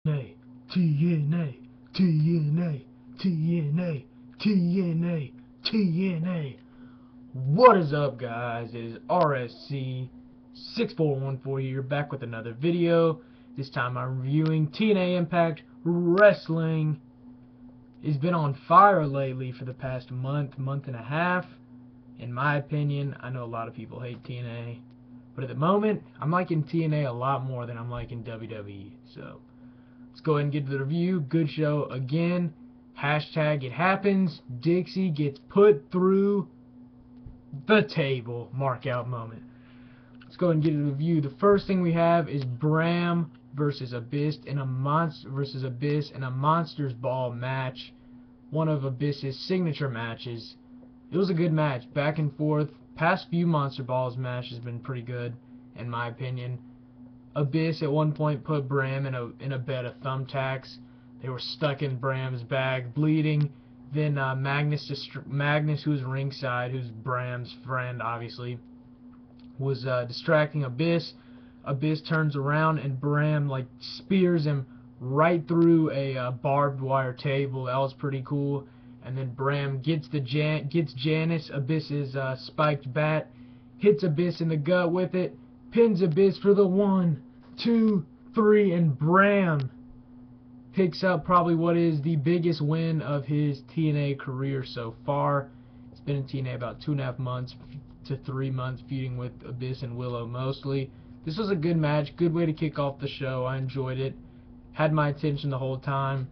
TNA, TNA, TNA, TNA, TNA, TNA. What is up, guys? It is RSC 6414 here, back with another video. This time I'm reviewing TNA Impact Wrestling. It's been on fire lately for the past month and a half. In my opinion, I know a lot of people hate TNA, but at the moment, I'm liking TNA a lot more than I'm liking WWE. So let's go ahead and get to the review. Good show again. Hashtag it happens. Dixie gets put through the table. Mark out moment. Let's go ahead and get to the review. The first thing we have is Bram versus Abyss in a Monsters Ball match. One of Abyss's signature matches. It was a good match, back and forth. Past few Monster Balls matches has been pretty good, in my opinion. Abyss at one point put Bram in a bed of thumbtacks. They were stuck in Bram's bag, bleeding. Then Magnus, who's ringside, who's Bram's friend, obviously, was distracting Abyss. Abyss turns around and Bram spears him right through a barbed wire table. That was pretty cool. And then Bram gets Janice, Abyss's spiked bat, hits Abyss in the gut with it, pins Abyss for the 1, 2, 3, and Bram picks up probably what is the biggest win of his TNA career so far. He's been in TNA about 2.5 months to 3 months, feuding with Abyss and Willow mostly. This was a good match, good way to kick off the show. I enjoyed it. Had my attention the whole time.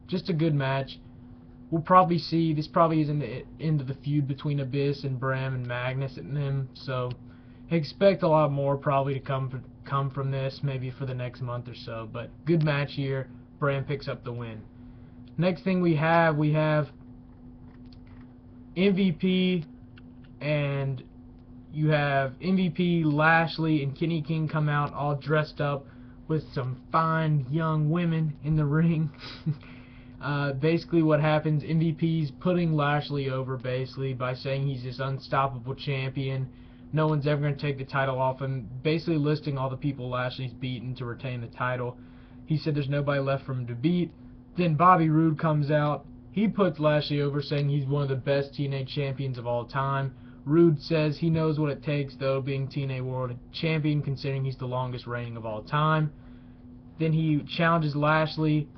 Just a good match. We'll probably see, this probably isn't the end of the feud between Abyss and Bram and Magnus and them, so expect a lot more probably to come from this, maybe for the next month or so. But good match here. Bram picks up the win. Next thing we have MVP, and you have MVP, Lashley, and Kenny King come out all dressed up with some fine young women in the ring. Basically what happens, MVP's putting Lashley over basically by saying he's this unstoppable champion. No one's ever going to take the title off him. Basically listing all the people Lashley's beaten to retain the title. He said there's nobody left for him to beat. Then Bobby Roode comes out. He puts Lashley over, saying he's one of the best TNA champions of all time. Roode says he knows what it takes, though, being TNA World Champion, considering he's the longest reigning of all time. Then he challenges Lashley,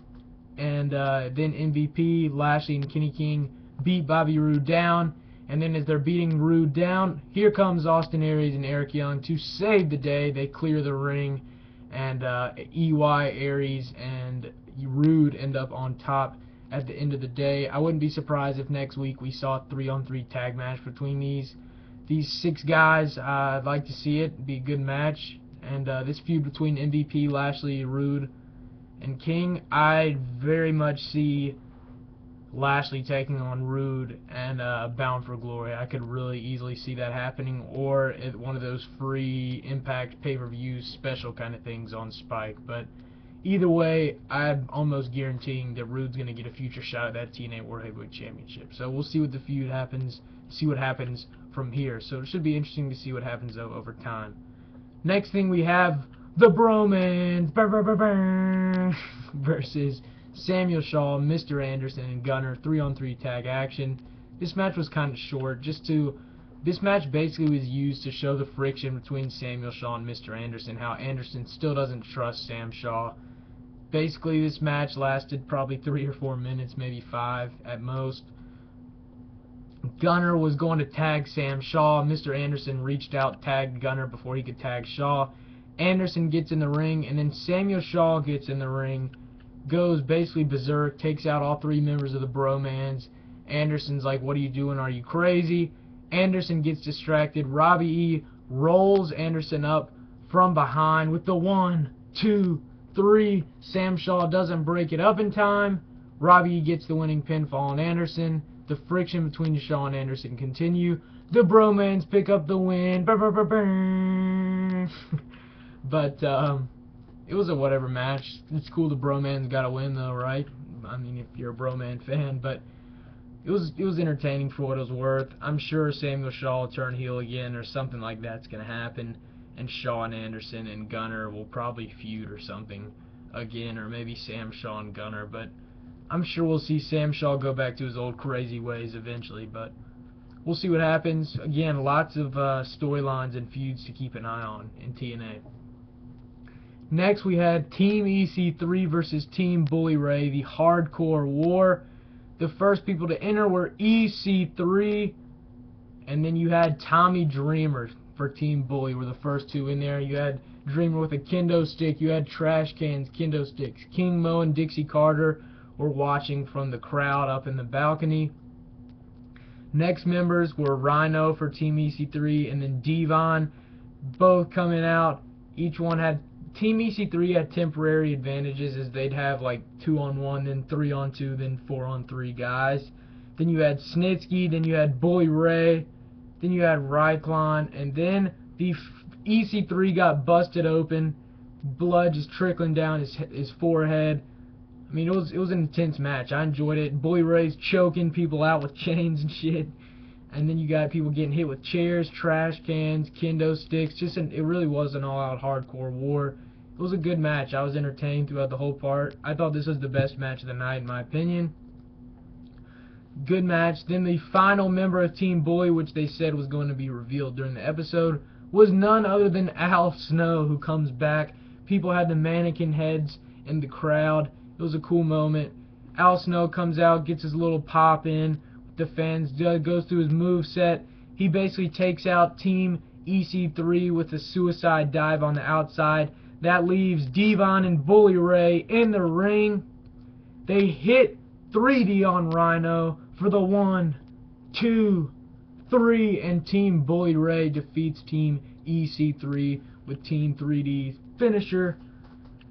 and then MVP, Lashley, and Kenny King beat Bobby Roode down. And then as they're beating Roode down, here comes Austin Aries and Eric Young to save the day. They clear the ring, and EY, Aries, and Roode end up on top at the end of the day. I wouldn't be surprised if next week we saw a 3-on-3 tag match between these 6 guys. I'd like to see it. It'd be a good match. And this feud between MVP, Lashley, Roode, and King, I very much see Lashley taking on Roode and Bound for Glory. I could really easily see that happening, or at one of those free Impact pay-per-view special kind of things on Spike. But either way, I'm almost guaranteeing that Roode's going to get a future shot at that TNA World Heavyweight Championship. So we'll see what the feud happens, see what happens from here. So it should be interesting to see what happens over time. Next thing we have the Bromans versus Samuel Shaw, Mr. Anderson, and Gunner, 3-on-3 tag action. This match was kind of short. This match basically was used to show the friction between Samuel Shaw and Mr. Anderson, how Anderson still doesn't trust Sam Shaw. Basically, this match lasted probably 3 or 4 minutes, maybe 5 at most. Gunner was going to tag Sam Shaw. Mr. Anderson reached out, tagged Gunner before he could tag Shaw. Anderson gets in the ring, and then Samuel Shaw gets in the ring, goes basically berserk, takes out all 3 members of the Bromans. Anderson's like, "What are you doing? Are you crazy?" Anderson gets distracted. Robbie E rolls Anderson up from behind with the 1, 2, 3. Sam Shaw doesn't break it up in time. Robbie E gets the winning pinfall on Anderson. The friction between Shaw and Anderson continue. The Bromans pick up the win. But it was a whatever match. It's cool the Bromans got a win though, right? I mean, if you're a Broman fan, but it was entertaining for what it was worth. I'm sure Samuel Shaw will turn heel again or something like that's gonna happen, and Shaw and Anderson and Gunner will probably feud or something again, or maybe Sam Shaw and Gunner, but I'm sure we'll see Sam Shaw go back to his old crazy ways eventually, but we'll see what happens. Again, lots of storylines and feuds to keep an eye on in TNA. Next, we had Team EC3 versus Team Bully Ray, the Hardcore War. The first people to enter were EC3, and then you had Tommy Dreamer for Team Bully were the first two in there. You had Dreamer with a kendo stick. You had trash cans, kendo sticks. King Mo and Dixie Carter were watching from the crowd up in the balcony. Next members were Rhino for Team EC3 and then Devon, both coming out. Each one had, Team EC3 had temporary advantages as they'd have like 2-on-1, then 3-on-2, then 4-on-3 guys. Then you had Snitsky, then you had Bully Ray, then you had Ryklon, and then the EC3 got busted open. Blood just trickling down his forehead. I mean, it was an intense match. I enjoyed it. Bully Ray's choking people out with chains and shit. And then you got people getting hit with chairs, trash cans, kendo sticks. It really was an all-out hardcore war. It was a good match. I was entertained throughout the whole part. I thought this was the best match of the night, in my opinion. Good match. Then the final member of Team Bully, which they said was going to be revealed during the episode, was none other than Al Snow, who comes back. People had the mannequin heads in the crowd. It was a cool moment. Al Snow comes out, gets his little pop in with the fans, goes through his moveset. He basically takes out Team EC3 with a suicide dive on the outside. That leaves Devon and Bully Ray in the ring. They hit 3D on Rhino for the 1, 2, 3, and Team Bully Ray defeats Team EC3 with Team 3D's finisher.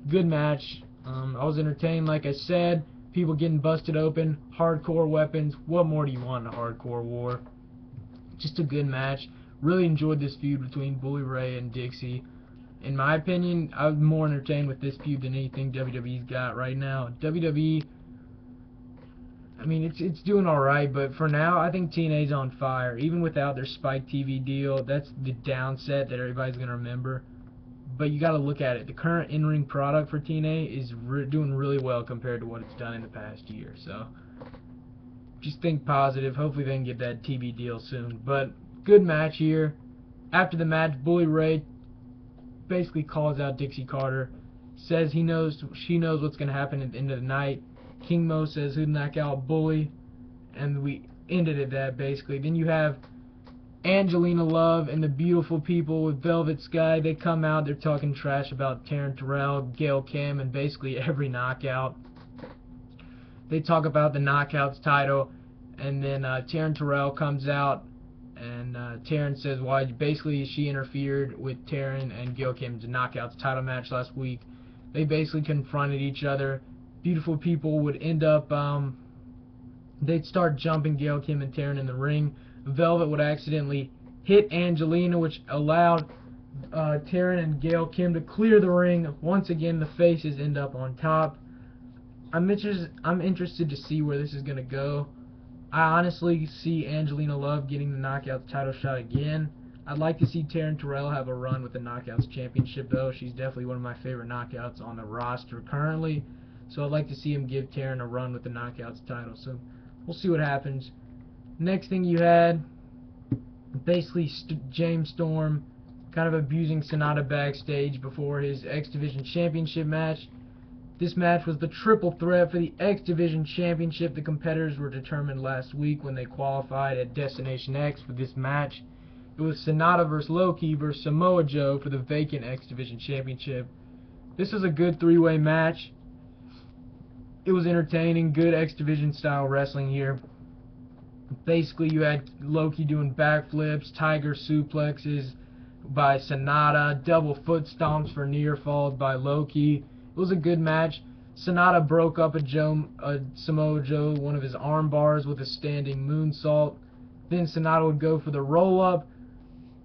Good match. I was entertained, like I said. People getting busted open, hardcore weapons. What more do you want in a hardcore war? Just a good match. Really enjoyed this feud between Bully Ray and Dixie. In my opinion, I was more entertained with this feud than anything WWE's got right now. WWE, I mean, it's doing alright, but for now, I think TNA's on fire. Even without their Spike TV deal, that's the downset that everybody's going to remember. But you got to look at it. The current in-ring product for TNA is doing really well compared to what it's done in the past year. So just think positive. Hopefully they can get that TV deal soon. But good match here. After the match, Bully Ray basically calls out Dixie Carter, says she knows what's going to happen at the end of the night. King Mo says he'll knock out Bully, and we ended at that basically. Then you have Angelina Love and the beautiful people with Velvet Sky. They come out, they're talking trash about Taryn Terrell, Gail Kim, and basically every knockout. They talk about the Knockouts title, and then Taryn Terrell comes out, and Taryn says why basically she interfered with Taryn and Gail Kim's Knockouts title match last week. They basically confronted each other. Beautiful people would end up, they'd start jumping Gail Kim and Taryn in the ring. Velvet would accidentally hit Angelina, which allowed Taryn and Gail Kim to clear the ring. Once again, the faces end up on top. I'm interested to see where this is going to go. I honestly see Angelina Love getting the Knockouts title shot again. I'd like to see Taryn Terrell have a run with the Knockouts Championship, though. She's definitely one of my favorite Knockouts on the roster currently. So I'd like to see him give Taryn a run with the Knockouts title. So we'll see what happens. Next thing you had, basically James Storm kind of abusing Sonata backstage before his X Division Championship match. This match was the triple threat for the X Division Championship. The competitors were determined last week when they qualified at Destination X for this match. It was Sonata versus Loki versus Samoa Joe for the vacant X Division Championship. This was a good three-way match. It was entertaining, good X Division style wrestling here. Basically, you had Loki doing backflips, tiger suplexes by Sonata, double foot stomps for near falls by Loki. It was a good match. Sonata broke up a Samoa Joe, one of his arm bars, with a standing moonsault. Then Sonata would go for the roll-up,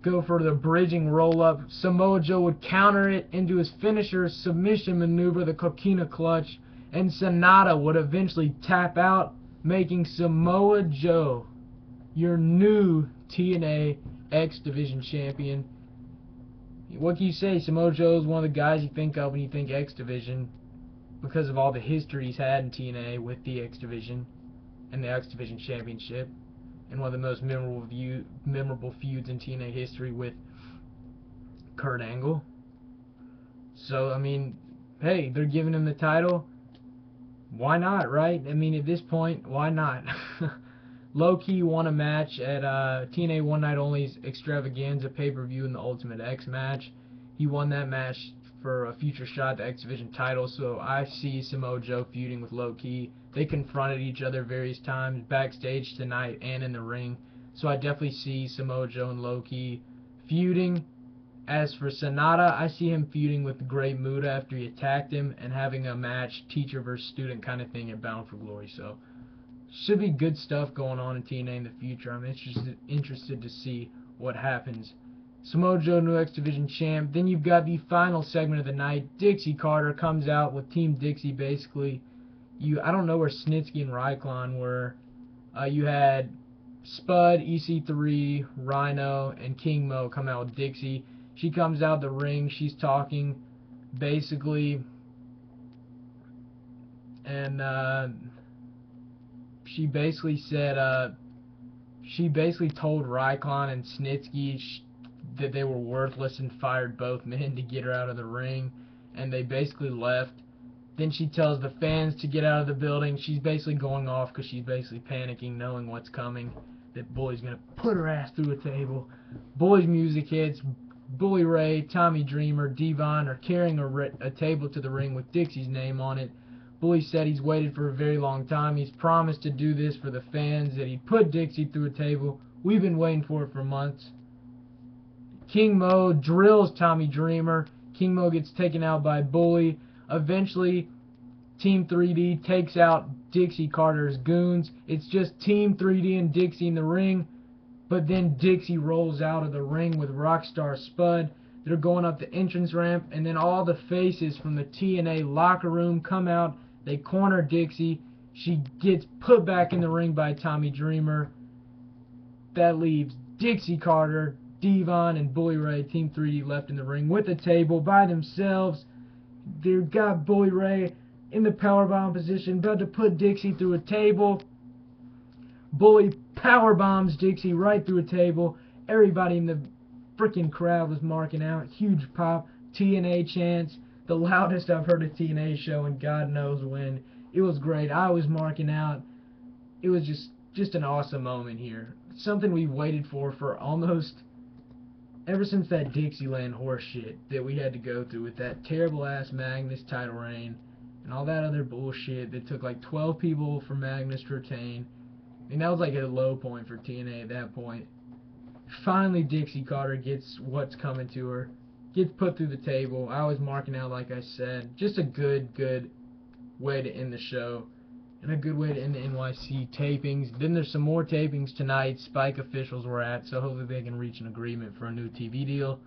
go for the bridging roll-up. Samoa Joe would counter it into his finisher submission maneuver, the Coquina Clutch, and Sonata would eventually tap out, making Samoa Joe your new TNA X Division champion. What can you say? Samoa Joe is one of the guys you think of when you think X Division. because of all the history he's had in TNA with the X Division and the X Division Championship, and one of the most memorable feuds in TNA history with Kurt Angle. So, I mean, hey, they're giving him the title. Why not, right? I mean, at this point, why not? Low-key won a match at TNA One Night Only's Extravaganza pay-per-view in the Ultimate X match. He won that match for a future shot at the X Division title, so I see Samoa Joe feuding with Low-key. They confronted each other various times backstage tonight and in the ring, so I definitely see Samoa Joe and Low-key feuding. As for Sonata, I see him feuding with Great Muta after he attacked him and having a match, teacher versus student kind of thing at Bound for Glory. So, should be good stuff going on in TNA in the future. I'm interested to see what happens. Samoa Joe, new X Division champ. Then you've got the final segment of the night. Dixie Carter comes out with Team Dixie, basically. I don't know where Snitsky and Ryklon were. You had Spud, EC3, Rhino, and King Mo come out with Dixie. She comes out the ring, she's talking, basically, and she basically said, she basically told Ryklon and Snitsky that they were worthless and fired both men to get her out of the ring, and they basically left. Then she tells the fans to get out of the building. She's basically going off because she's basically panicking, knowing what's coming, that Bully's going to put her ass through a table. Bully's music hits. Bully Ray, Tommy Dreamer, Devon are carrying a table to the ring with Dixie's name on it. Bully said he's waited for a very long time. He's promised to do this for the fans, that he'd put Dixie through a table. We've been waiting for it for months. King Mo drills Tommy Dreamer. King Mo gets taken out by Bully. Eventually, Team 3D takes out Dixie Carter's goons. It's just Team 3D and Dixie in the ring. But then Dixie rolls out of the ring with Rockstar Spud. They're going up the entrance ramp, and then all the faces from the TNA locker room come out. They corner Dixie. She gets put back in the ring by Tommy Dreamer. That leaves Dixie Carter, Devon, and Bully Ray, Team 3D, left in the ring with a table by themselves. They've got Bully Ray in the powerbomb position, about to put Dixie through a table. Bully powerbombs Dixie right through a table. Everybody in the freaking crowd was marking out. Huge pop. TNA chants. The loudest I've heard a TNA show in God knows when. It was great. I was marking out. It was just an awesome moment here. Something we waited for almost ever since that Dixieland horse shit that we had to go through with that terrible ass Magnus title reign and all that other bullshit that took like 12 people for Magnus to retain. And that was like a low point for TNA at that point. Finally, Dixie Carter gets what's coming to her. Gets put through the table. I was marking out, like I said. Just a good way to end the show. And a good way to end the NYC tapings. Then there's some more tapings tonight. Spike officials were at, so hopefully they can reach an agreement for a new TV deal.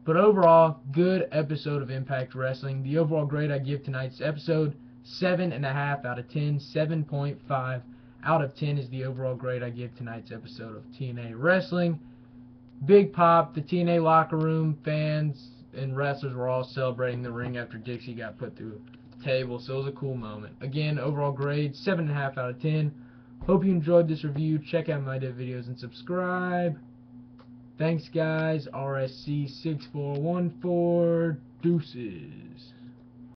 But overall, good episode of Impact Wrestling. The overall grade I give tonight's episode, 7.5 out of 10. 7.5 out of 10 is the overall grade I give tonight's episode of TNA Wrestling. Big pop. The TNA locker room, fans, and wrestlers were all celebrating the ring after Dixie got put through the table, so it was a cool moment. Again, overall grade, 7.5 out of 10. Hope you enjoyed this review. Check out my other videos and subscribe. Thanks, guys. RSC 6414. Deuces.